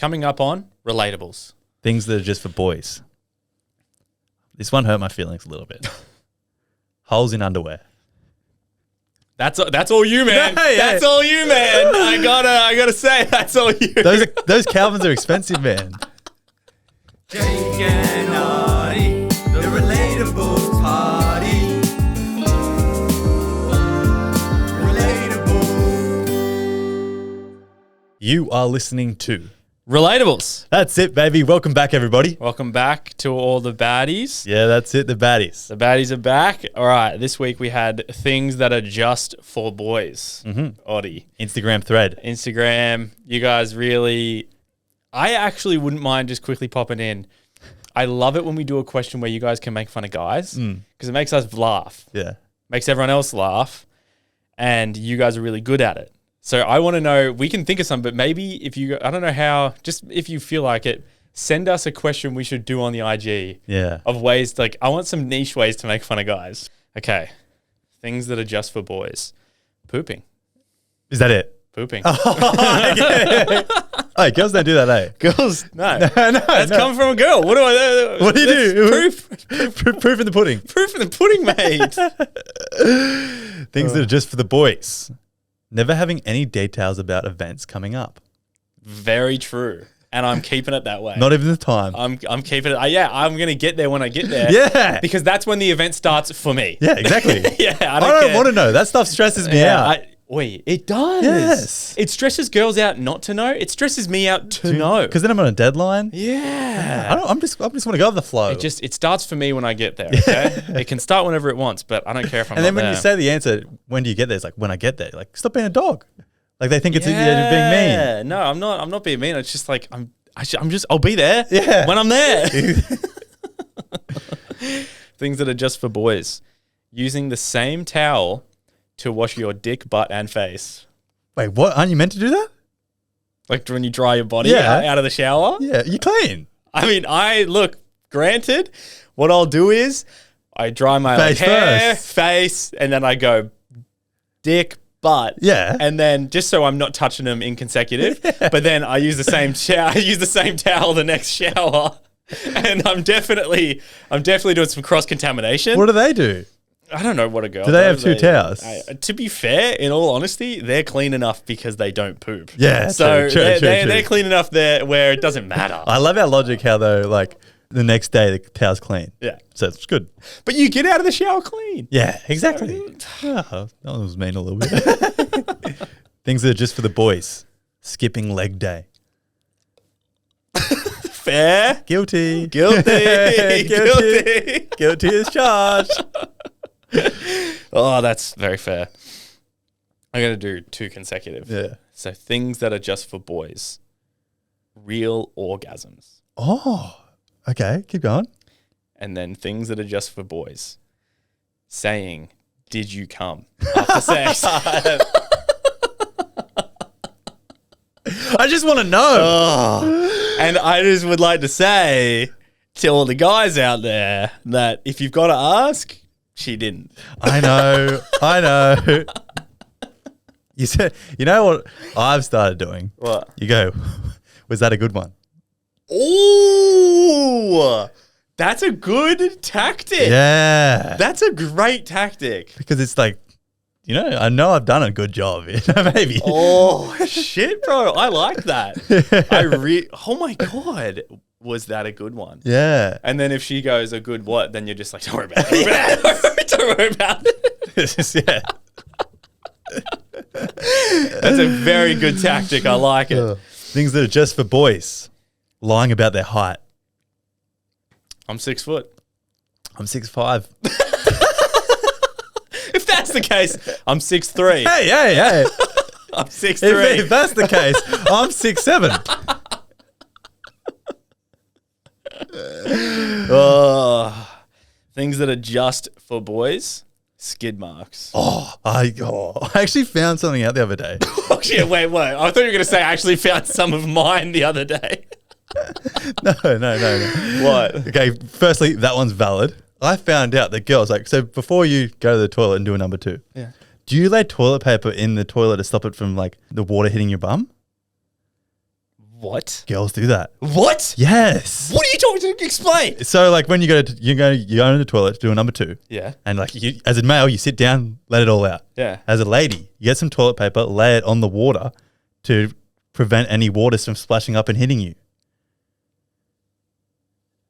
Coming up on Relatables. Things that are just for boys. This one hurt my feelings a little bit. Holes in underwear. That's all you, man. No, yeah. That's all you, man. I gotta say, that's all you. Those Calvins are expensive, man. Jake and Artie, the Relatables party. Relatable. You are listening to Relatables. That's it, baby. Welcome back, everybody. Welcome back to all the baddies. Yeah, that's it. The baddies. The baddies are back. All right, this week we had things that are just for boys. Oddie. Instagram thread. Instagram. You guys really... I actually wouldn't mind just quickly popping in. I love it when we do a question where you guys can make fun of guys because it makes us laugh. Yeah. Makes everyone else laugh. And you guys are really good at it. So I want to know, we can think of some, but maybe if you, I don't know how, just if you feel like it, send us a question we should do on the IG. Yeah. Of ways, like, I want some niche ways to make fun of guys. Okay. Things that are just for boys. Pooping. Is that it? Pooping. Hey, girls don't do that, eh? Girls, no. That's Come from a girl. What do I What do you do? Proof. Proof in the pudding. Proof in the pudding, mate. Things that are just for the boys. Never having any details about events coming up. Very true. And I'm keeping it that way. Not even the time. I'm keeping it. I'm going to get there when I get there. Yeah. Because that's when the event starts for me. Yeah, exactly. Yeah. I I don't don't want to know. That stuff stresses me out. It does. Yes. It stresses girls out not to know. It stresses me out to know. Because then I'm on a deadline. Yeah. I just want to go with the flow. It starts for me when I get there. Okay. It can start whenever it wants, but I don't care if I'm. And then not when you there. say the answer, when do you get there? It's like when I get there. Like, stop being a dog. Like they think it's you're being mean. Yeah. No, I'm not. I'm not being mean. It's just like I'll be there. Yeah. When I'm there. Things that are just for boys. Using the same towel to wash your dick, butt, and face. Wait, what? Aren't you meant to do that? Like when you dry your body out of the shower? Yeah, you clean. I mean, granted, what I'll do is I dry my Face hair, first. face, and then I go dick, butt. Yeah. And then just so I'm not touching them in consecutive, but then I use the same towel the next shower. And I'm definitely doing some cross-contamination. What do they do? I don't know what a girl Do they does. have two towels? To be fair, in all honesty, they're clean enough because they don't poop. Yeah, so true. they're clean enough there where it doesn't matter. I love our logic how though, like the next day the towel's clean. Yeah. So it's good. But you get out of the shower clean. Yeah, exactly. Oh, that was mean a little bit. Things that are just for the boys. Skipping leg day. Fair. Guilty. Guilty. Guilty as charged. Oh, that's very fair. I'm going to do 2 consecutive. Yeah. So things that are just for boys. Real orgasms. Oh, okay. Keep going. And then things that are just for boys. Saying, did you come after sex? I just want to know. Oh. And I just would like to say to all the guys out there that if you've got to ask, she didn't. I know. You said, you know what I've started doing? What? You go, was that a good one? Ooh, that's a good tactic. Yeah. That's a great tactic. Because it's like, I know I've done a good job. Maybe. Oh, shit, bro. I like that. Oh, my God. Was that a good one? Yeah. And then if she goes a good what, then you're just like, don't worry about it. Don't worry about it. Yeah. That's a very good tactic. I like it. Things that are just for boys. Lying about their height. I'm 6 foot. I'm 6'5". If that's the case, I'm 6'3". Hey. I'm 6'3". If that's the case, I'm 6'7". Oh, things that are just for boys. Skid marks. I actually found something out the other day. Oh, shit, wait. I thought you were going to say I actually found some of mine the other day. No. What? Okay, firstly, that one's valid. I found out that girls, so before you go to the toilet and do a number 2, do you lay toilet paper in the toilet to stop it from, the water hitting your bum? What? Girls do that. What? Yes. What are you talking to explain? So like when you go into the toilet to do a number 2. Yeah. And like you, as a male, you sit down, let it all out. Yeah. As a lady, you get some toilet paper, lay it on the water to prevent any water from splashing up and hitting you.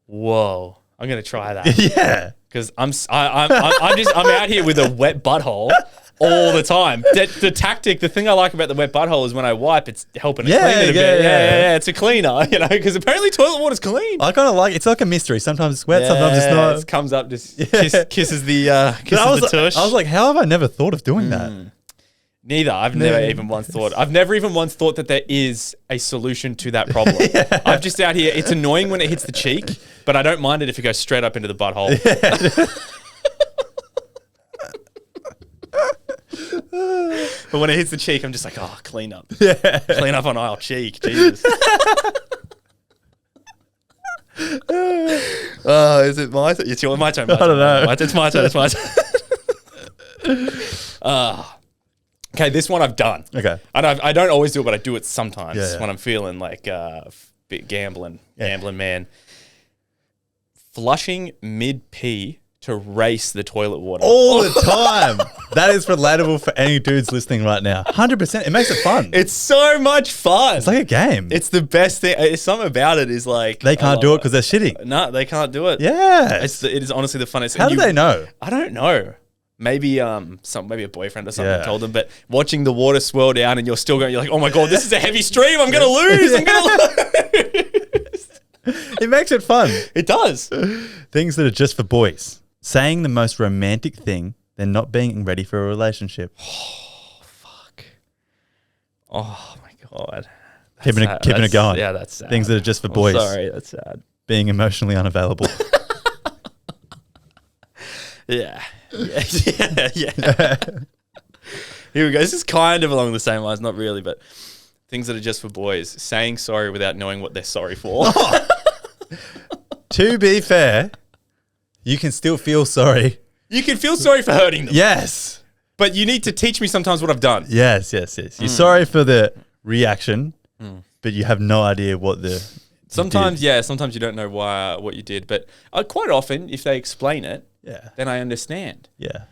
Whoa. I'm going to try that. Yeah. Because I'm out here with a wet butthole all the time. The tactic, the thing I like about the wet butthole is when I wipe, it's helping it clean it a bit. Yeah. It's a cleaner, because apparently toilet water's clean. I kind of like it's like a mystery. Sometimes it's wet, sometimes it's not. It comes up, just kisses the tush. I was like, how have I never thought of doing that? Neither. I've never even once thought that there is a solution to that problem. I'm just out here. It's annoying when it hits the cheek, but I don't mind it if it goes straight up into the butthole. But when it hits the cheek, I'm just like, oh, clean up. Yeah. Clean up on aisle cheek. Jesus. Is it my turn? It's my turn. I don't know. It's my turn. It's my turn. Okay, this one I've done. Okay. And I don't always do it, but I do it sometimes Yeah. when I'm feeling like bit gambling man. Flushing mid-pee to race the toilet water. All the time. That is relatable for any dudes listening right now. 100%. It makes it fun. It's so much fun. It's like a game. It's the best thing. It's something about it is like... They can't do it because they're shitting. No, they can't do it. Yeah. It is honestly the funnest. How do they know? I don't know. Maybe maybe a boyfriend or something told them, but watching the water swirl down and you're like, oh my God, this is a heavy stream. I'm going to lose. I'm going to lose. It makes it fun. It does. Things that are just for boys. Saying the most romantic thing, then not being ready for a relationship. Oh, fuck. Oh my God. Keeping it going. Yeah, that's sad. Things that are just for boys. Sorry, that's sad. Being emotionally unavailable. Yeah. Here we go. This is kind of along the same lines, not really, but things that are just for boys. Saying sorry without knowing what they're sorry for. To be fair, you can still feel sorry. You can feel sorry for hurting them. Yes. But you need to teach me sometimes what I've done. Yes. You're sorry for the reaction, but you have no idea what the... Sometimes you don't know what you did. But quite often, if they explain it, then I understand. Yeah.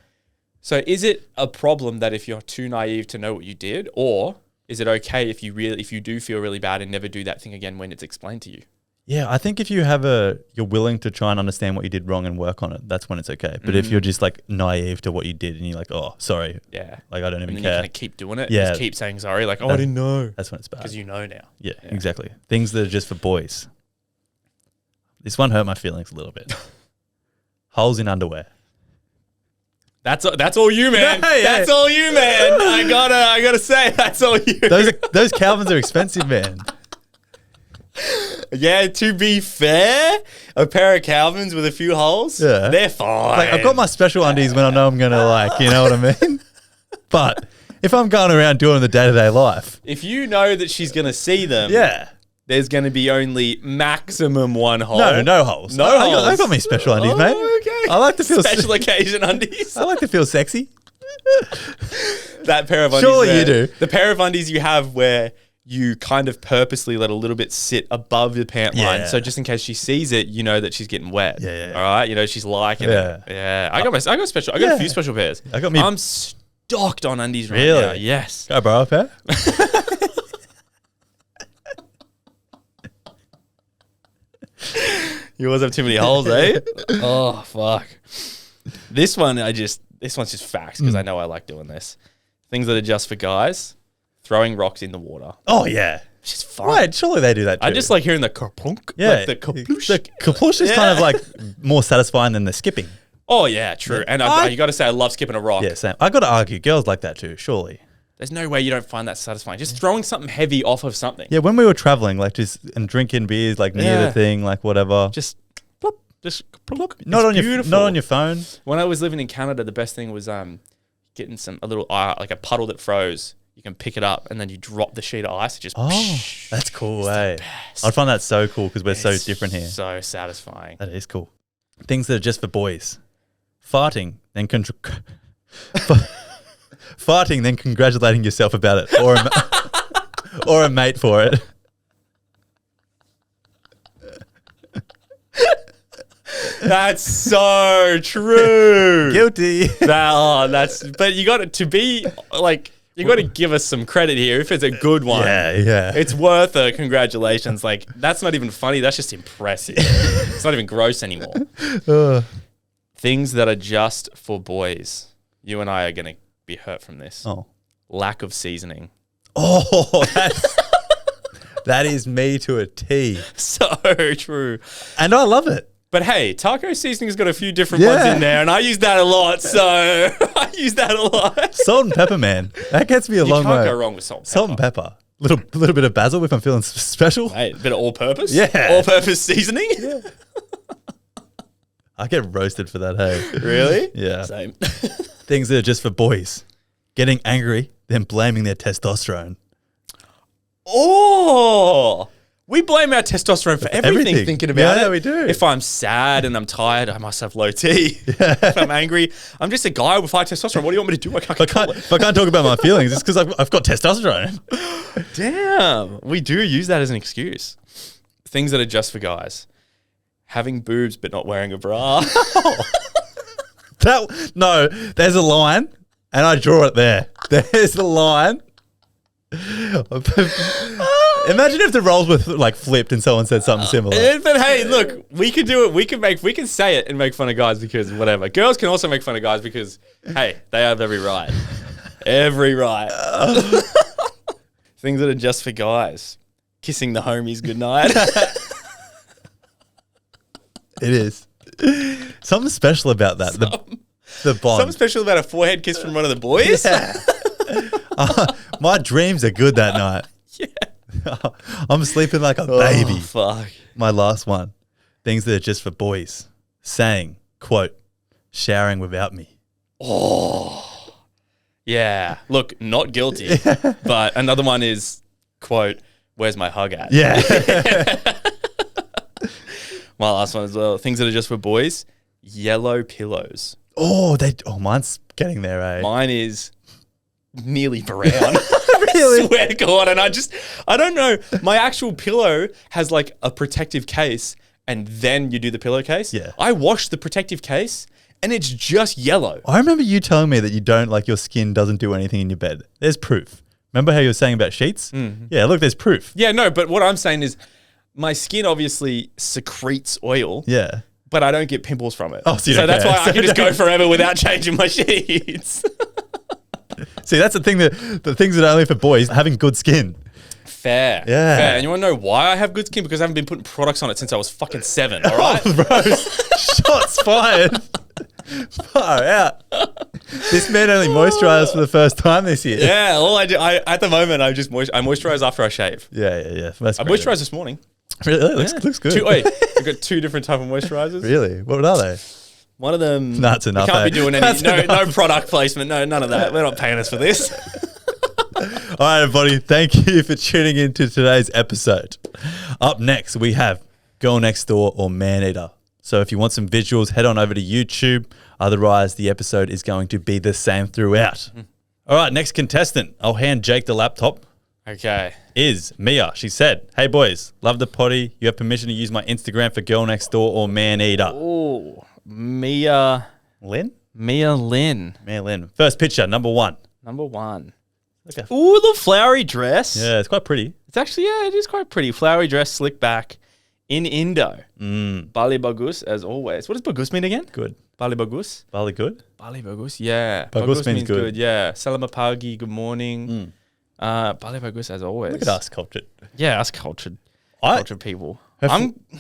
So is it a problem that if you're too naive to know what you did, or is it okay if you do feel really bad and never do that thing again when it's explained to you? Yeah, I think if you're willing to try and understand what you did wrong and work on it, that's when it's okay. But if you're just like naive to what you did and you're like, oh, sorry. Yeah. Like I don't even and then care. you kind of keep doing it. Yeah. Just keep saying sorry. Like, I didn't know. That's when it's bad. Because you know now. Yeah, exactly. Things that are just for boys. This one hurt my feelings a little bit. Holes in underwear. That's all you, man. That's all you, man. I gotta say, that's all you. Those Calvins are expensive, man. Yeah, to be fair, a pair of Calvins with a few holes, they're fine. Like I've got my special undies when I know I'm gonna you know what I mean? But if I'm going around doing the day-to-day life. If you know that she's gonna see them, there's gonna be only maximum one hole. No holes. No holes. I got me special undies, mate. Okay. I like to feel special occasion undies. I like to feel sexy. That pair of undies. Surely you do. The pair of undies you have where you kind of purposely let a little bit sit above the pant line. So just in case she sees it, you know that she's getting wet. Yeah. All right. You know, she's liking it. Yeah. I got a few special pairs. I'm stocked on undies right now. Yes. Go borrow a pair. You always have too many holes, eh? Oh, fuck. This one's just facts because I know I like doing this. Things that are just for guys. Throwing rocks in the water. Oh, yeah. It's just fun. Right, surely they do that too. I just like hearing the kerplunk. Yeah. Like the kaploosh. The kaploosh is kind of like more satisfying than the skipping. Oh, yeah, true. And you got to say, I love skipping a rock. Yeah, same. I got to argue, girls like that too, surely. There's no way you don't find that satisfying. Just throwing something heavy off of something. Yeah, when we were traveling, and drinking beers, near the thing, whatever. Just plop, just plop. Not on your phone. When I was living in Canada, the best thing was getting a little like a puddle that froze. You can pick it up and then you drop the sheet of ice. It just that's cool, eh? I'd find that so cool because we're so different here. So satisfying. That is cool. Things that are just for boys. Farting, then farting, then congratulating yourself about it, or a mate for it. That's so true. Guilty. But you got to be like, you got to give us some credit here. If it's a good one, Yeah. it's worth a congratulations. Like, that's not even funny. That's just impressive. It's not even gross anymore. Things that are just for boys. You and I are going to be hurt from this. Oh. Lack of seasoning. Oh, that is me to a T. So true. And I love it. But hey, taco seasoning's got a few different ones in there, and I use that a lot. So I use that a lot. Salt and pepper, man. That gets me a long way. You can't go wrong with salt and pepper. Salt and pepper. Little bit of basil if I'm feeling special. Hey, a bit of all-purpose? Yeah. All-purpose seasoning? Yeah. I get roasted for that, hey. Really? Yeah. Same. Things that are just for boys. Getting angry, then blaming their testosterone. Oh, we blame our testosterone for everything. Thinking about it. Yeah, we do. If I'm sad and I'm tired, I must have low T. If I'm angry, I'm just a guy with high testosterone. What do you want me to do? I can't control it. If I can't talk about my feelings, it's because I've got testosterone. Damn, we do use that as an excuse. Things that are just for guys. Having boobs but not wearing a bra. No, there's a line, and I draw it there. There's the line. Imagine if the roles were like flipped and someone said something similar. But hey, look, we can do it. We can say it and make fun of guys because whatever. Girls can also make fun of guys because, hey, they have every right. Every right. Things that are just for guys. Kissing the homies goodnight. It is. Something special about that. The bond. Something special about a forehead kiss from one of the boys. Yeah. My dreams are good that night. Yeah. I'm sleeping like a baby. Oh, fuck. My last one. Things that are just for boys. Saying, quote, showering without me. Oh. Yeah. Look, not guilty. But another one is, quote, where's my hug at? Yeah. My last one as well. Things that are just for boys. Yellow pillows. Mine's getting there, eh? Mine is nearly brown. Really? I swear to God. And I don't know. My actual pillow has like a protective case and then you do the pillowcase. Yeah. I wash the protective case and it's just yellow. I remember you telling me that you don't like your skin doesn't do anything in your bed. There's proof. Remember how you were saying about sheets? Mm-hmm. Yeah, look, there's proof. Yeah, no, but what I'm saying is my skin obviously secretes oil. Yeah. But I don't get pimples from it. Oh, so that's why I can just go forever without changing my sheets. See, that's the things that are only for boys, having good skin. Fair. Yeah. Fair. And you want to know why I have good skin? Because I haven't been putting products on it since I was fucking 7, all right? Oh, bro, shots fired. Far out. This man only moisturizes for the first time this year. Yeah, all I do, at the moment, I moisturize after I shave. Yeah. That's I great. moisturized this morning. Really? Looks good. I've got 2 different type of moisturizers. Really? What are they? One of them. That's enough. We can't be doing any. That's No enough. product placement. No, none of that. They're not paying us for this. All right, everybody. Thank you for tuning into today's episode. Up next, we have Girlnextdoor or Maneater. So if you want some visuals, head on over to YouTube. Otherwise, the episode is going to be the same throughout. All right, next contestant. I'll hand Jake the laptop. Okay. Is Mia. She said, hey, boys, love the potty. You have permission to use my Instagram for Girlnextdoor or Maneater. Oh, Mia Lynn? Mia Lynn. First picture, number 1. Number 1. Okay. Ooh, the flowery dress. Yeah, it's quite pretty. It's actually, it is quite pretty. Flowery dress, slick back, in Indo. Bali bagus, as always. What does bagus mean again? Good. Bali bagus? Bali good? Bali bagus, yeah. Bagus means good. Yeah. Salama pagi, good morning. Bali bagus, as always. Look at us, cultured. Yeah, us cultured people.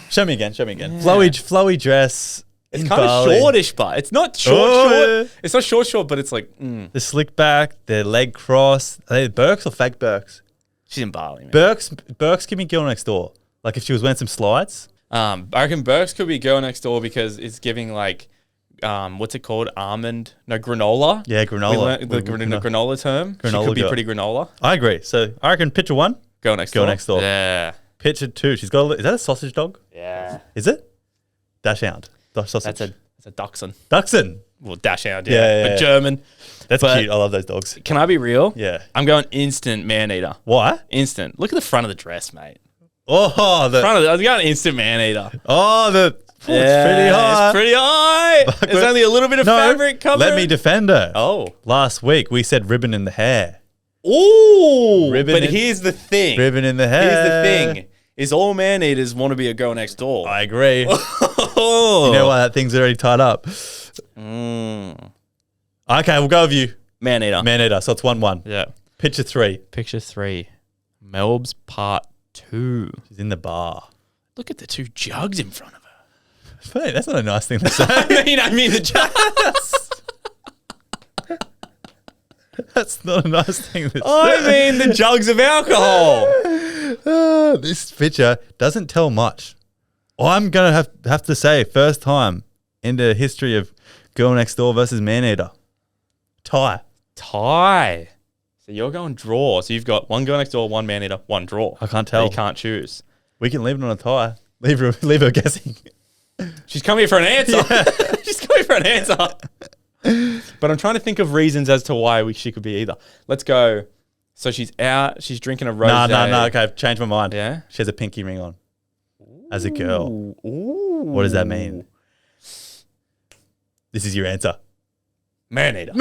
Show me again. Yeah. Flowy dress. It's kind of shortish, but it's not short. Yeah. It's not short, but it's like, The slick back, the leg cross. Are they Birks or fake Birks? She's in Bali, man. Birks give me Girlnextdoor. Like if she was wearing some slides. I reckon Birks could be Girlnextdoor because it's giving like, what's it called? Granola. Yeah, granola. The granola term. Granola She could be girl. pretty granola. I agree. So I reckon picture 1. Girlnextdoor. Yeah. Picture 2. She's got is that a sausage dog? Yeah. Is it? Dachshund. Sausage. That's a Dachshund. Dachshund. Well, Dachshund, Yeah. But German. That's cute. I love those dogs. Can I be real? Yeah. I'm going instant Maneater. Why? Instant. Look at the front of the dress, mate. Oh, I'm going instant Maneater. the It's pretty high. It's pretty high. There's only a little bit of fabric covering. Let me defend her. Oh. Last week we said ribbon in the hair. Ooh. Ribbon But in- here's the thing. Ribbon in the hair. Here's the thing. Is all man-eaters want to be a girl next door. I agree. Oh. You know why that thing's already tied up? Mm. Okay, we'll go with you. Man-eater. Man-eater. So it's 1-1. Yeah. Picture 3. Picture 3. Melb's part 2. She's in the bar. Look at the 2 jugs in front of her. Hey, that's not a nice thing to say. I mean the jugs. That's not a nice thing to say. I mean the jugs of alcohol. This picture doesn't tell much. I'm going to have to say, first time in the history of Girl Next Door versus Maneater. Tie. Tie. So you're going draw. So you've got 1 girl next door, 1 man-eater, 1 draw. I can't tell. You can't choose. We can leave it on a tie. Leave her guessing. She's coming here for an answer. She's coming for an answer. But I'm trying to think of reasons as to why she could be either. Let's go. So she's out. She's drinking a rosé. No. Okay, I've changed my mind. Yeah? She has a pinky ring on. As a girl. Ooh. What does that mean? This is your answer. Man-eater.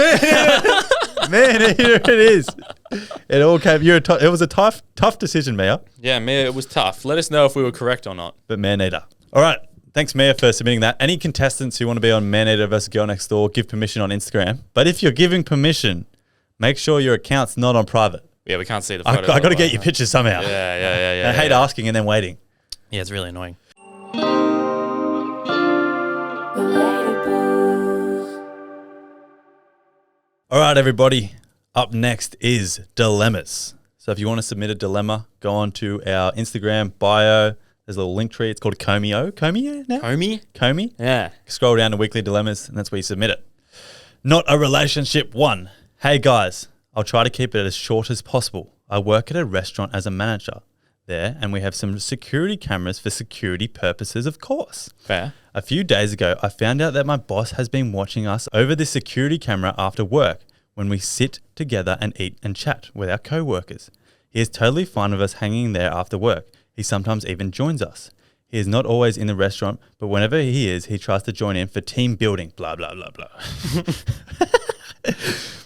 Maneater it is. It all came. It was a tough decision, Mia. Yeah, Mia, it was tough. Let us know if we were correct or not. But Maneater. All right. Thanks, Mia, for submitting that. Any contestants who want to be on Maneater versus Girl Next Door, give permission on Instagram. But if you're giving permission, make sure your account's not on private. Yeah, we can't see the I photo. got to get your pictures somehow. Yeah. I hate asking and then waiting. Yeah, it's really annoying. All right, everybody. Up next is dilemmas. So if you want to submit a dilemma, go on to our Instagram bio. There's a little link tree. It's called Comeo. Comeo now? Comey? Yeah. Scroll down to weekly dilemmas, and that's where you submit it. Not a relationship 1. Hey, guys. I'll try to keep it as short as possible. I work at a restaurant as a manager there, and we have some security cameras for security purposes, of course. Fair. A few days ago, I found out that my boss has been watching us over the security camera after work when we sit together and eat and chat with our co-workers. He is totally fine with us hanging there after work. He sometimes even joins us. He is not always in the restaurant, but whenever he is, he tries to join in for team building, blah, blah, blah, blah.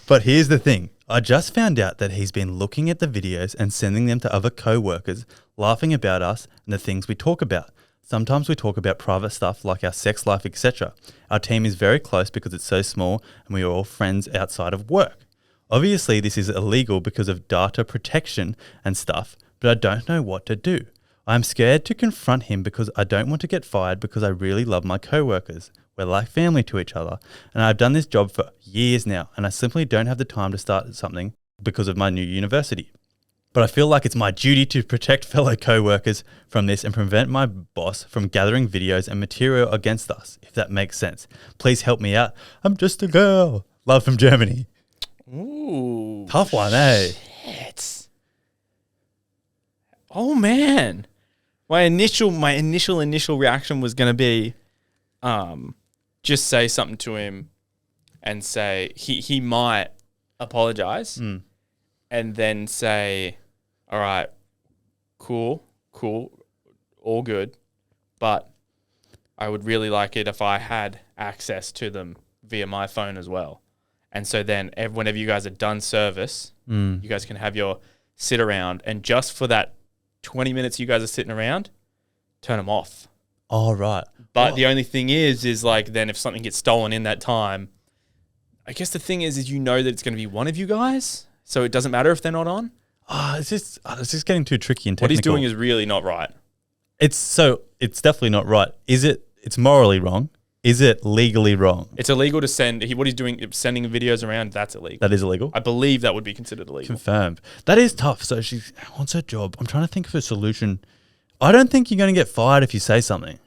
But here's the thing. I just found out that he's been looking at the videos and sending them to other co-workers, laughing about us and the things we talk about. Sometimes we talk about private stuff like our sex life, etc. Our team is very close because it's so small and we are all friends outside of work. Obviously, this is illegal because of data protection and stuff, but I don't know what to do. I'm scared to confront him because I don't want to get fired because I really love my co-workers. We're like family to each other, and I've done this job for years now, and I simply don't have the time to start something because of my new university. But I feel like it's my duty to protect fellow co-workers from this and prevent my boss from gathering videos and material against us, if that makes sense. Please help me out. I'm just a girl. Love from Germany. Ooh. Tough one, eh? Shit. Oh, man. My initial reaction was going to be just say something to him and say he might apologize and then say, all right, cool, all good, but I would really like it if I had access to them via my phone as well. And so then whenever you guys are done service, you guys can have your sit around, and just for that 20 minutes you guys are sitting around, turn them off. All right. But the only thing is like then if something gets stolen in that time, I guess the thing is you know that it's going to be one of you guys, so it doesn't matter if they're not on. It's just getting too tricky and technical. What he's doing is really not right. It's definitely not right. It's morally wrong? Is it legally wrong? It's illegal to send. What he's doing, sending videos around, that's illegal. That is illegal? I believe that would be considered illegal. Confirmed. That is tough. So she wants her job. I'm trying to think of a solution. I don't think you're going to get fired if you say something.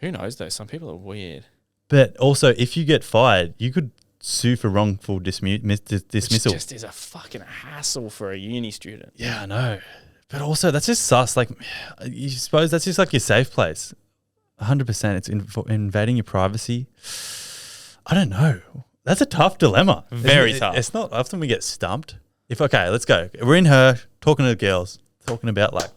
Who knows though? Some people are weird. But also, if you get fired, you could sue for wrongful dismissal. Which just is a fucking hassle for a uni student. Yeah, I know. But also, that's just sus. Like, you suppose that's just like your safe place. 100%. It's invading your privacy. I don't know. That's a tough dilemma. Very tough. It's not often we get stumped. Okay, let's go. We're in her, talking to the girls, talking about like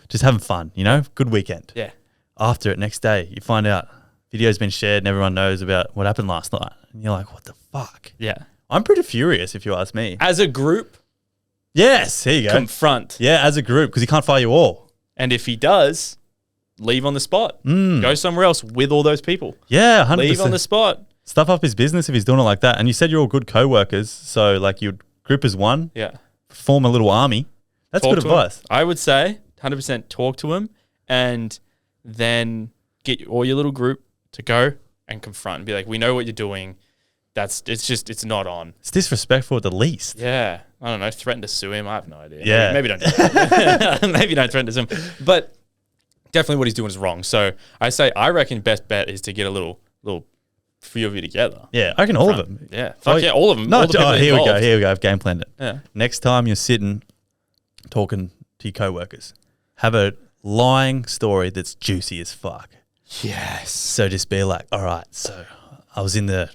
just having fun, you know? Good weekend. Yeah. after it, next day, you find out video's been shared and everyone knows about what happened last night. And you're like, what the fuck? Yeah. I'm pretty furious if you ask me. As a group, Yes, here you go. confront. Yeah, as a group, because he can't fire you all. And if he does, leave on the spot. Go somewhere else with all those people. Yeah, 100%. Leave on the spot. Stuff up his business if he's doing it like that. And you said you're all good co-workers, so like you'd group as one, Yeah. form a little army. That's Talk good to him. advice. I would say 100% talk to him and then get all your little group to go and confront and be like, we know what you're doing. It's not on. It's disrespectful at the least. Yeah. I don't know. Threaten to sue him. I have no idea. Yeah. Maybe don't. Do that. Maybe don't threaten to sue him. But definitely what he's doing is wrong. So I reckon best bet is to get a little few of you together. Yeah, I reckon all of them. Yeah. Fuck yeah, all of them. No, all the people here we go. involved. Here we go. I've game planned it. Yeah. Next time you're sitting talking to your co-workers, have a lying story that's juicy as fuck. Yes. So just be like, all right, so I was in the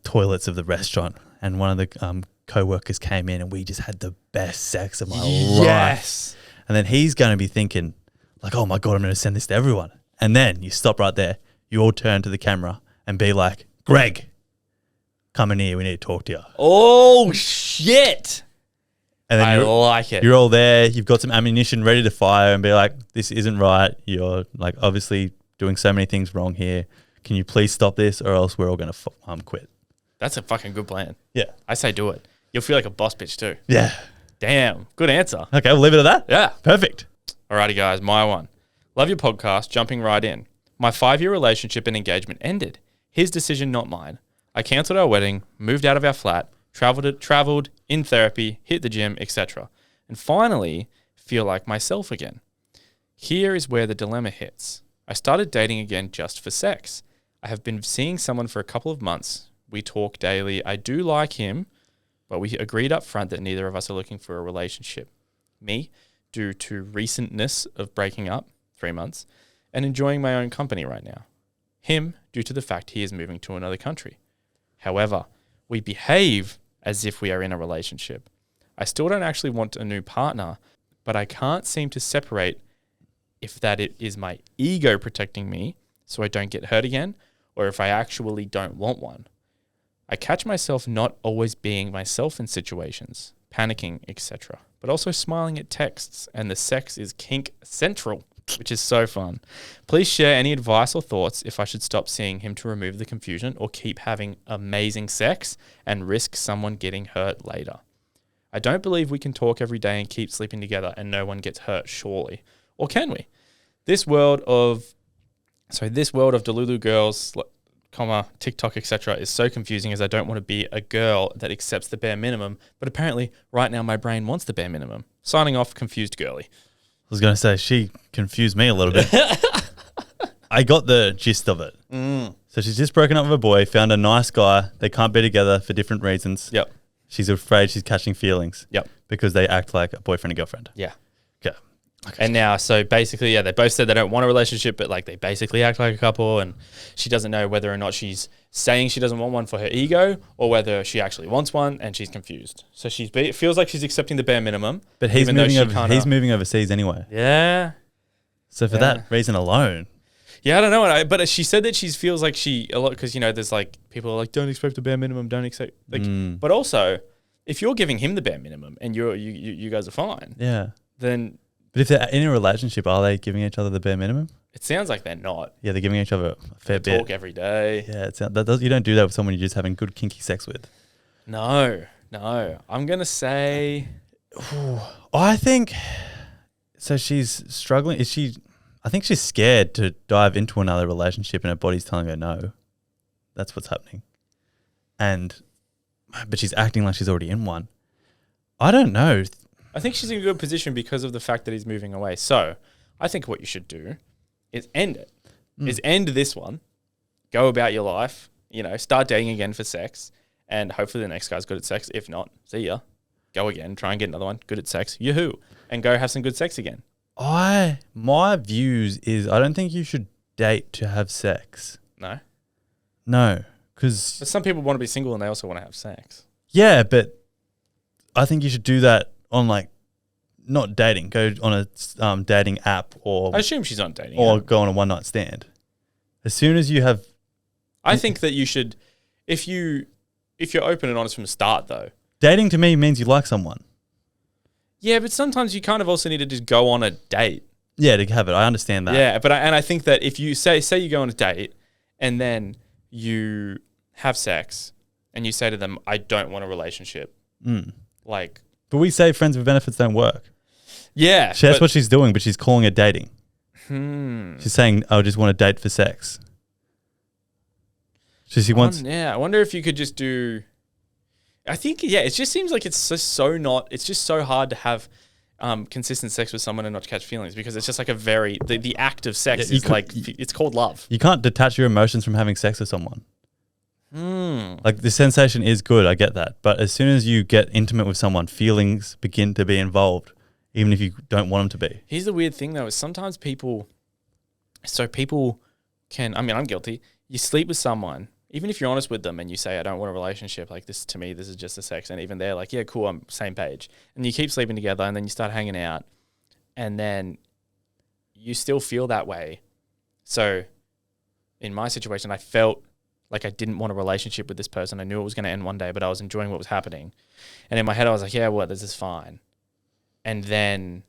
toilets of the restaurant and one of the co-workers came in and we just had the best sex of my life. Yes. And then he's going to be thinking like, oh my God, I'm going to send this to everyone. And then you stop right there. You all turn to the camera and be like, Greg, come in here. We need to talk to you. Oh, shit. And then I like it. you're all there. You've got some ammunition ready to fire and be like, this isn't right. You're like obviously doing so many things wrong here. Can you please stop this or else we're all going to quit? That's a fucking good plan. Yeah. I say do it. You'll feel like a boss bitch too. Yeah. Damn. Good answer. Okay, we'll leave it at that. Yeah. Perfect. Alrighty, guys. My one. Love your podcast. Jumping right in. My 5-year relationship and engagement ended. His decision, not mine. I cancelled our wedding, moved out of our flat, traveled in therapy, hit the gym, etc. And finally feel like myself again. Here is where the dilemma hits. I started dating again just for sex. I have been seeing someone for a couple of months. We talk daily. I do like him, but we agreed up front that neither of us are looking for a relationship. Me, due to recentness of breaking up, 3 months, and enjoying my own company right now. Him, due to the fact he is moving to another country. However, we behave as if we are in a relationship. I still don't actually want a new partner, but I can't seem to separate if that it is my ego protecting me so I don't get hurt again, or if I actually don't want one. I catch myself not always being myself in situations, panicking, etc., but also smiling at texts, and the sex is kink central, which is so fun. Please share any advice or thoughts if I should stop seeing him to remove the confusion or keep having amazing sex and risk someone getting hurt later. I don't believe we can talk every day and keep sleeping together and no one gets hurt, surely. Or can we? This world of Delulu girls, TikTok, etc. is so confusing as I don't want to be a girl that accepts the bare minimum, but apparently right now my brain wants the bare minimum. Signing off, confused girly. I was going to say, she confused me a little bit. I got the gist of it. So she's just broken up with a boy, found a nice guy. They can't be together for different reasons. Yep. She's afraid she's catching feelings. Yep. Because they act like a boyfriend and girlfriend. Yeah. Okay. And now, so basically, yeah, they both said they don't want a relationship, but like they basically act like a couple, and she doesn't know whether or not she's saying she doesn't want one for her ego or whether she actually wants one, and she's confused. So it feels like she's accepting the bare minimum. But he's moving overseas anyway. Yeah. So for that reason alone. Yeah, I don't know. But she said that she feels like a lot, because, there's like people are like, don't expect the bare minimum, don't expect, like, but also if you're giving him the bare minimum and you guys are fine. Yeah. Then. But if they're in a relationship, are they giving each other the bare minimum? It sounds like they're not. Yeah, they're giving each other a fair bit. Talk every day. Yeah, you don't do that with someone you're just having good kinky sex with. No. I'm going to say... I think... So she's struggling. I think she's scared to dive into another relationship and her body's telling her no. That's what's happening. But she's acting like she's already in one. I don't know. I think she's in a good position because of the fact that he's moving away. So I think what you should do is end it. Is end this one, go about your life, start dating again for sex, and hopefully the next guy's good at sex. If not, see ya. Go again, try and get another one, good at sex, yoo-hoo, and go have some good sex again. My views is I don't think you should date to have sex. No, because... some people want to be single and they also want to have sex. Yeah, but I think you should do that on not dating, go on a dating app or I assume she's on dating. or go on a one night stand. As soon as you have, I think that you should, if you're open and honest from the start, though. dating to me means you like someone. Yeah, but sometimes you kind of also need to just go on a date. Yeah, to have it. I understand that. Yeah, but I think that if you say you go on a date and then you have sex and you say to them, I don't want a relationship, like. But we say friends with benefits don't work. Yeah. That's what she's doing, but she's calling it dating. Hmm. She's saying, I just want to date for sex. She wants. Yeah, I wonder if you could just do. I think, yeah, it just seems like it's just so hard to have consistent sex with someone and not catch feelings, because it's just like the act of sex is it's called love. You can't detach your emotions from having sex with someone. Like the sensation is good, I get that. But as soon as you get intimate with someone, feelings begin to be involved, even if you don't want them to be. Here's the weird thing though, is sometimes people can, I mean, I'm guilty. You sleep with someone, even if you're honest with them and you say, I don't want a relationship, like this, to me, this is just a sex. And even they're like, yeah, cool, I'm same page. And you keep sleeping together and then you start hanging out and then you still feel that way. So in my situation, I felt like I didn't want a relationship with this person. I knew it was going to end one day, but I was enjoying what was happening. And in my head, I was like, yeah, well, this is fine. And then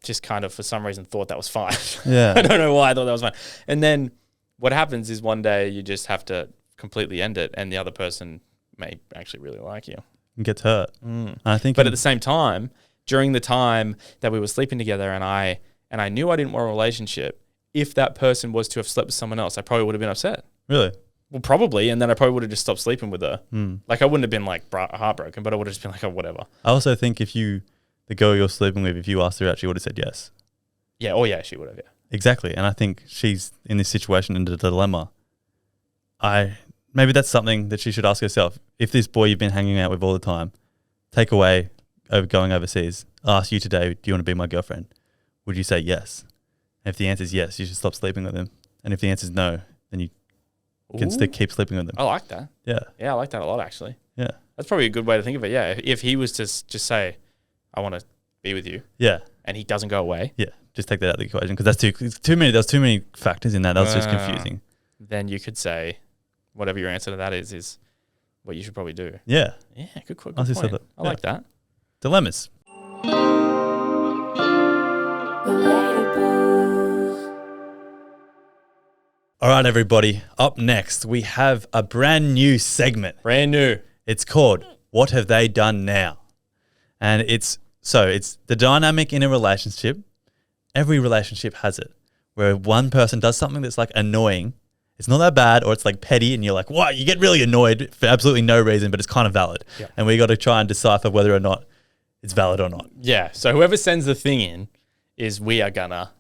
just kind of, for some reason, thought that was fine. Yeah. I don't know why I thought that was fine. And then what happens is one day you just have to completely end it, and the other person may actually really like you. And gets hurt. I think But at the same time, during the time that we were sleeping together and I knew I didn't want a relationship, if that person was to have slept with someone else, I probably would have been upset. Really? Well, probably, and then I probably would have just stopped sleeping with her. Like, I wouldn't have been, like, heartbroken, but I would have just been like, oh, whatever. I also think the girl you're sleeping with, if you asked her out, she would have said yes. Yeah, oh yeah, she would have, yeah. Exactly. And I think she's in this situation, in a dilemma. Maybe that's something that she should ask herself. If this boy you've been hanging out with all the time, take away over going overseas, ask you today, do you want to be my girlfriend? Would you say yes? And if the answer is yes, you should stop sleeping with him. And if the answer is no, then you can still keep sleeping with them. I like that. Yeah. Yeah, I like that a lot, actually. Yeah. That's probably a good way to think of it, yeah. If he was to just say, I want to be with you. Yeah. And he doesn't go away. Yeah. Just take that out of the equation, because there's too many factors in that. That was just confusing. Then you could say, whatever your answer to that is what you should probably do. Yeah. Yeah, good point. I like that. Dilemmas. All right, everybody. Up next, we have a brand new segment. Brand new. It's called What Have They Done Now? And it's the dynamic in a relationship. Every relationship has it, where one person does something that's like annoying. It's not that bad, or it's like petty, and you're like, what? You get really annoyed for absolutely no reason, but it's kind of valid. Yeah. And we got to try and decipher whether or not it's valid or not. Yeah. So whoever sends the thing in is we are gonna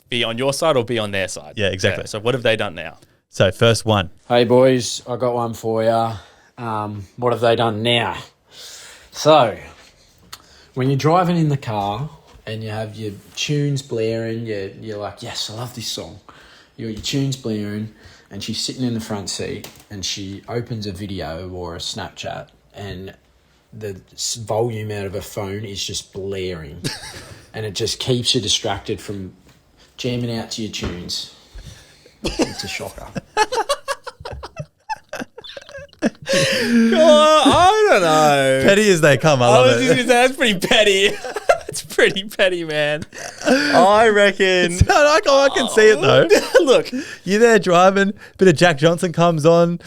be on your side or be on their side. Yeah, exactly. Yeah, so what have they done now? So first one. Hey boys, I got one for you. What have they done now? So, when you're driving in the car and you have your tunes blaring, you're like, yes, I love this song. Your tunes blaring, and she's sitting in the front seat and she opens a video or a Snapchat and the volume out of her phone is just blaring and it just keeps you distracted from jamming out to your tunes. It's a shocker. I don't know. Petty as they come. I I love was just it. gonna say, that's pretty petty. It's pretty petty, man. I reckon. I can see it though. Look. You're there driving, bit of Jack Johnson comes on,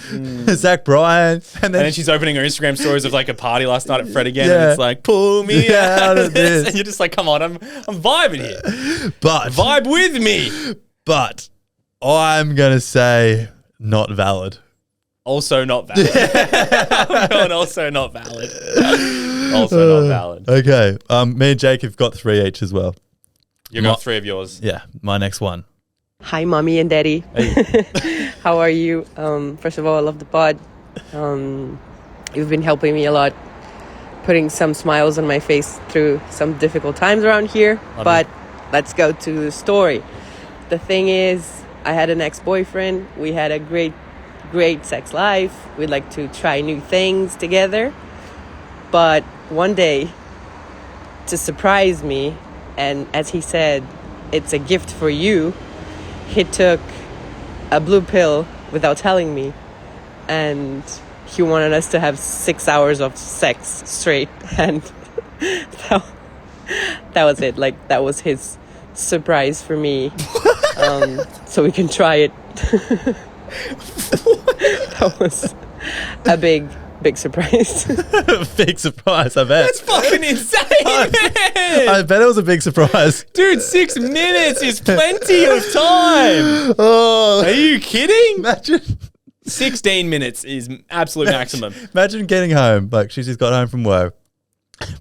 Zach Bryan, and And then she's opening her Instagram stories of like a party last night at Fred again, and Yeah. it's like, pull me Yeah, out of this. this. And you're just like, come on, I'm vibing here. but Vibe with me. But I'm gonna say not valid. Also not valid. I'm going also not valid. Also not valid. Okay. Me and Jake have got 3 each as well. You got 3 of yours. Yeah, my next one. Hi, mommy and daddy. Hey. How are you? First of all, I love the pod. You've been helping me a lot, putting some smiles on my face through some difficult times around here. But let's go to the story. The thing is, I had an ex-boyfriend. We had a great sex life. We'd like to try new things together. But one day, to surprise me, and as he said, it's a gift for you, he took a blue pill without telling me, and he wanted us to have 6 hours of sex straight, and that was it. Like, that was his surprise for me, so we can try it. That was a big surprise. Big surprise, I bet. That's fucking insane, man. I bet it was a big surprise. Dude, 6 minutes is plenty of time. Oh, Are you kidding? imagine 16 minutes is absolute maximum. Imagine getting home, like she's just got home from work.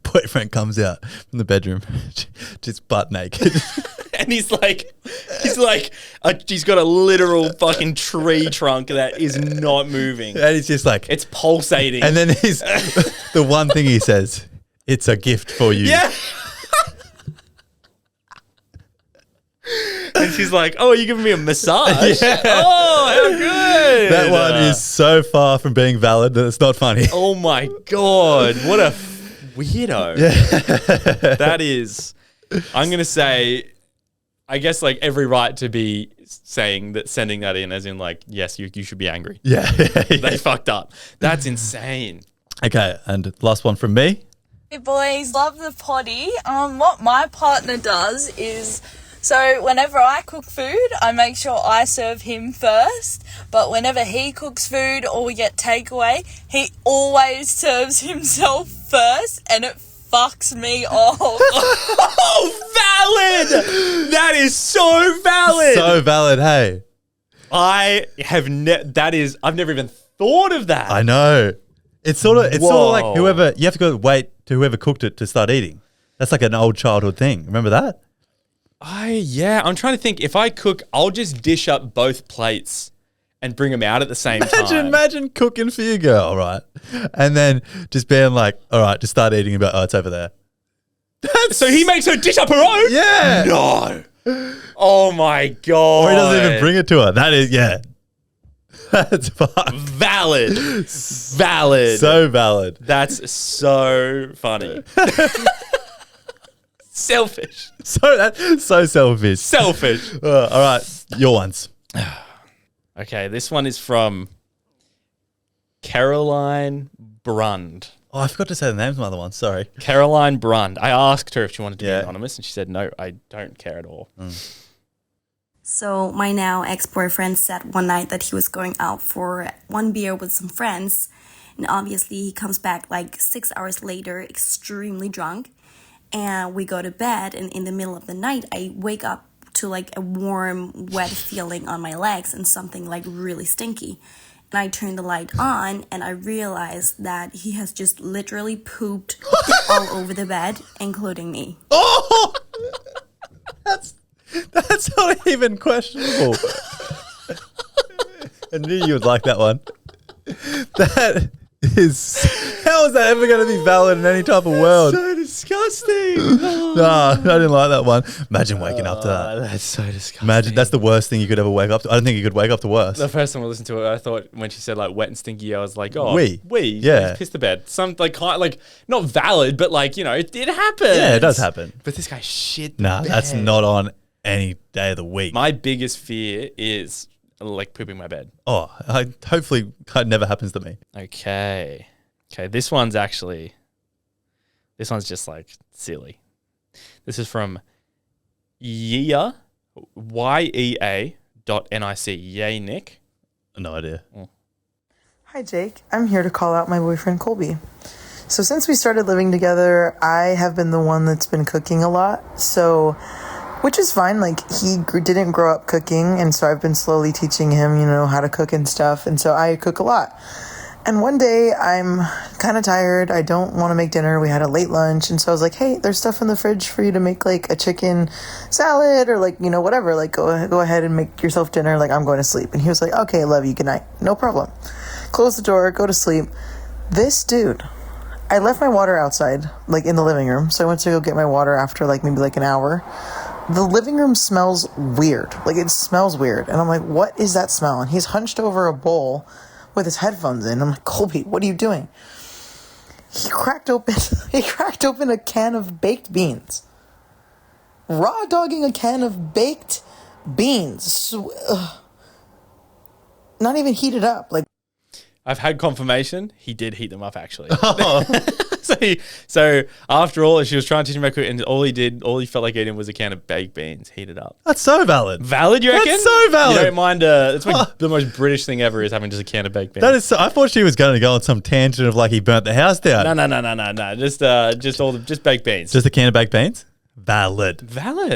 Boyfriend comes out from the bedroom, just butt naked. And he's got a literal fucking tree trunk that is not moving. And he's just like, It's pulsating. and then he's the one thing he says, it's a gift for you. yeah. And she's like, "Oh, are you giving me a massage? Yeah. Oh, how good!" That one is so far from being valid that it's not funny. Oh my god, what a weirdo! Yeah. That is. I'm gonna say, I guess like every right to be saying that, sending that in, as in like, yes, you should be angry. Yeah. They fucked up. That's insane. Okay, and last one from me. Hey boys, love the potty. What my partner does is, so whenever I cook food, I make sure I serve him first. But whenever he cooks food or we get takeaway, he always serves himself first, and it fucks me off. Oh, valid! That is so valid. So valid, hey. I have I've never even thought of that. I know. It's sort of Whoa. like whoever, you have to go wait to whoever cooked it to start eating. That's like an old childhood thing. Remember that? I'm trying to think. If I cook, I'll just dish up both plates and bring them out at the same time. Imagine cooking for your girl, right? And then just being like, all right, just start eating about, oh, it's over there. So he makes her dish up her own? Yeah. No. Oh my god. Or he doesn't even bring it to her. That is, yeah. That's fucked. Valid. Valid. So valid. That's so funny. Selfish. That's so selfish. Selfish. All right, your ones. Okay, this one is from Caroline Brund. Oh, I forgot to say the names of my other ones. Sorry. Caroline Brund. I asked her if she wanted to Yeah. be anonymous, and she said, no, I don't care at all. So my now ex-boyfriend said one night that he was going out for one beer with some friends, and obviously he comes back like 6 hours later, extremely drunk, and we go to bed, and in the middle of the night, I wake up to like a warm, wet feeling on my legs and something like really stinky. And I turn the light on, and I realize that he has just literally pooped all over the bed, including me. Oh, that's not even questionable. I knew you would like that one. That is, how is that ever going to be valid in any type of world? So disgusting. Nah, I didn't like that one. Imagine waking up to that. That's so disgusting. Imagine that's the worst thing you could ever wake up to. I don't think you could wake up to worse. The first time I listened to it, I thought when she said like wet and stinky, I was like, oh, Wee. Yeah. Piss the bed. Some like not valid, but like, you know, it happens. Yeah, it does happen. But this guy shit. the Nah, that's bed. not on any day of the week. My biggest fear is like pooping my bed. Oh, hopefully it never happens to me. Okay. This one's just like silly. This is from Yea, YEA.NIC. Yay, Nick. No idea. Hi, Jake. I'm here to call out my boyfriend, Colby. So since we started living together, I have been the one that's been cooking a lot. So, which is fine. Like, he didn't grow up cooking, and so I've been slowly teaching him, how to cook and stuff. And so I cook a lot. And one day, I'm kind of tired. I don't want to make dinner. We had a late lunch. And so I was like, hey, there's stuff in the fridge for you to make, like, a chicken salad or, like, whatever. Like, go ahead and make yourself dinner. Like, I'm going to sleep. And he was like, okay, love you. Good night. No problem. Close the door. Go to sleep. This dude, I left my water outside, like, in the living room. So I went to go get my water after, like, maybe, like, an hour. The living room smells weird. Like, it smells weird. And I'm like, what is that smell? And he's hunched over a bowl with his headphones in. I'm like, Colby, what are you doing? he cracked open a can of baked beans. Raw dogging a can of baked beans. Not even heated up. Like, I've had confirmation. He did heat them up, actually. So after all, she was trying to teach him how to cook, and all he felt like eating was a can of baked beans heated up. That's so valid. Valid, you reckon? That's so valid. You don't mind? It's like the most British thing ever is having just a can of baked beans. That is. I thought she was going to go on some tangent of like he burnt the house down. No. Just baked beans. Just a can of baked beans. Valid.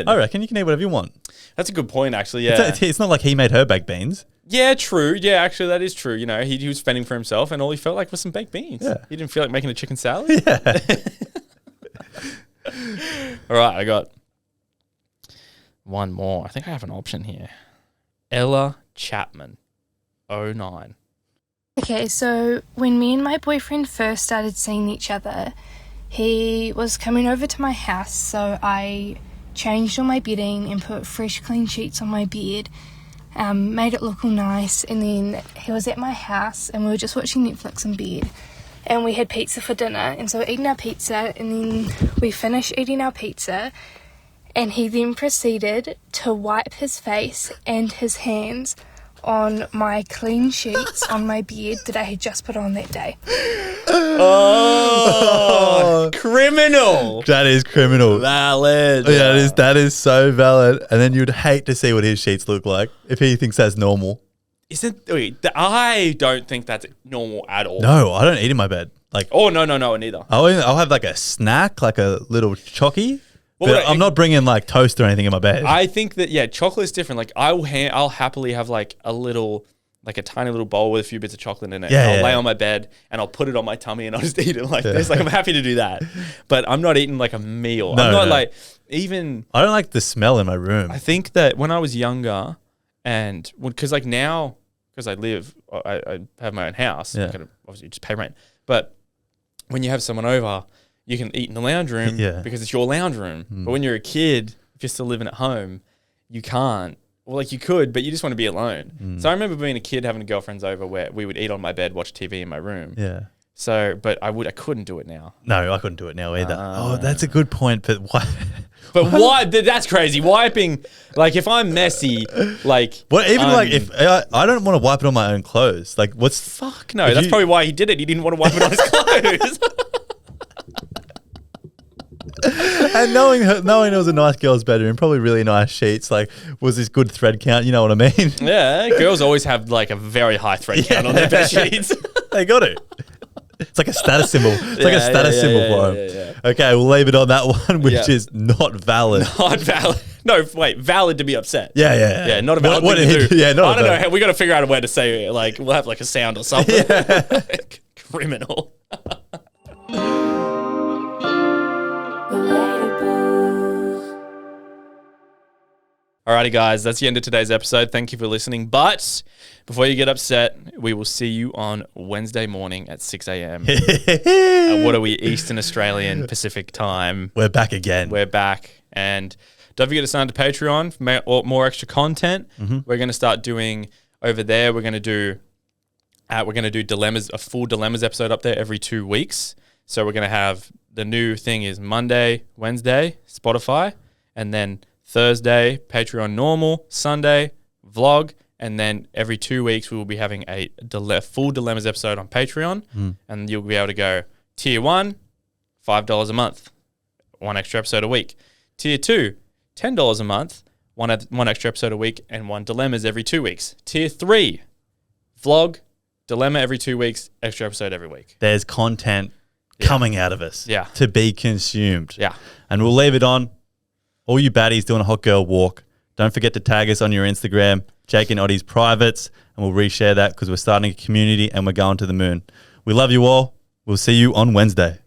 I reckon you can eat whatever you want. That's a good point, actually. Yeah. It's not like he made her baked beans. Yeah, true. Yeah, actually, that is true. You know, he was fending for himself, and all he felt like was some baked beans. Yeah. He didn't feel like making a chicken salad. Yeah. All right, I got one more. I think I have an option here. Ella Chapman, 09. Okay, so when me and my boyfriend first started seeing each other, he was coming over to my house, so I changed all my bedding and put fresh, clean sheets on my bed. Made it look all nice, and then he was at my house and we were just watching Netflix in bed, and we had pizza for dinner, and so we're eating our pizza, and then we finished eating our pizza, and he then proceeded to wipe his face and his hands on my clean sheets on my bed that I had just put on that day. Oh, criminal. That is criminal. Valid. Yeah, that is so valid. And then you'd hate to see what his sheets look like if he thinks that's normal. I don't think that's normal at all. No, I don't eat in my bed. Like, oh, no, neither. I'll have like a snack, like a little chocky. Well, but I'm not bringing like toast or anything in my bed. I think that, yeah, chocolate's different. Like, I'll happily have like a tiny little bowl with a few bits of chocolate in it. Yeah, I'll lay on my bed and I'll put it on my tummy and I'll just eat it like this. Like, I'm happy to do that. But I'm not eating like a meal. No, I'm not no. like, even... I don't like the smell in my room. I think that when I was younger and... Because like now, because I have my own house. Yeah. I gotta obviously just pay rent. But when you have someone over... You can eat in the lounge room because it's your lounge room. But when you're a kid, if you're still living at home, you can't. Well, like you could, but you just want to be alone. So I remember being a kid having girlfriends over where we would eat on my bed, watch TV in my room. Yeah. So, but I couldn't do it now. No, I couldn't do it now either. That's a good point. But why? But why? That's crazy. Wiping, like if I'm messy, like. Well, even like if I don't want to wipe it on my own clothes. Like what's. Fuck no. That's probably why he did it. He didn't want to wipe it on his clothes. And knowing it was a nice girl's bedroom, probably really nice sheets, like was this good thread count, you know what I mean? Yeah, girls always have like a very high thread count on their bed sheets. They got it. It's like a status symbol. It's like a status symbol for them. Yeah. Okay, we'll leave it on that one, which is not valid. Not valid. No, wait, valid to be upset. Yeah. Yeah, not a valid thing to do. Yeah, I don't know. We got to figure out a way to say it. Like, we'll have like a sound or something. Criminal. Alrighty, guys, that's the end of today's episode. Thank you for listening. But before you get upset, we will see you on Wednesday morning at 6 a.m. What are we? Eastern Australian Pacific time. We're back again. We're back. And don't forget to sign up to Patreon for more extra content. We're going to start doing over there. We're going to do dilemmas, a full dilemmas episode up there every 2 weeks. So we're going to have the new thing is Monday, Wednesday, Spotify, and then Thursday, Patreon normal, Sunday, vlog, and then every 2 weeks we will be having a full dilemmas episode on Patreon, and you'll be able to go tier 1, $5 a month, one extra episode a week. Tier 2, $10 a month, one extra episode a week, and one dilemmas every 2 weeks. Tier 3, vlog, dilemma every 2 weeks, extra episode every week. There's content coming out of us to be consumed. Yeah. And we'll leave it on. All you baddies doing a hot girl walk, don't forget to tag us on your Instagram, Jake and Oddie's privates, and we'll reshare that because we're starting a community and we're going to the moon. We love you all. We'll see you on Wednesday.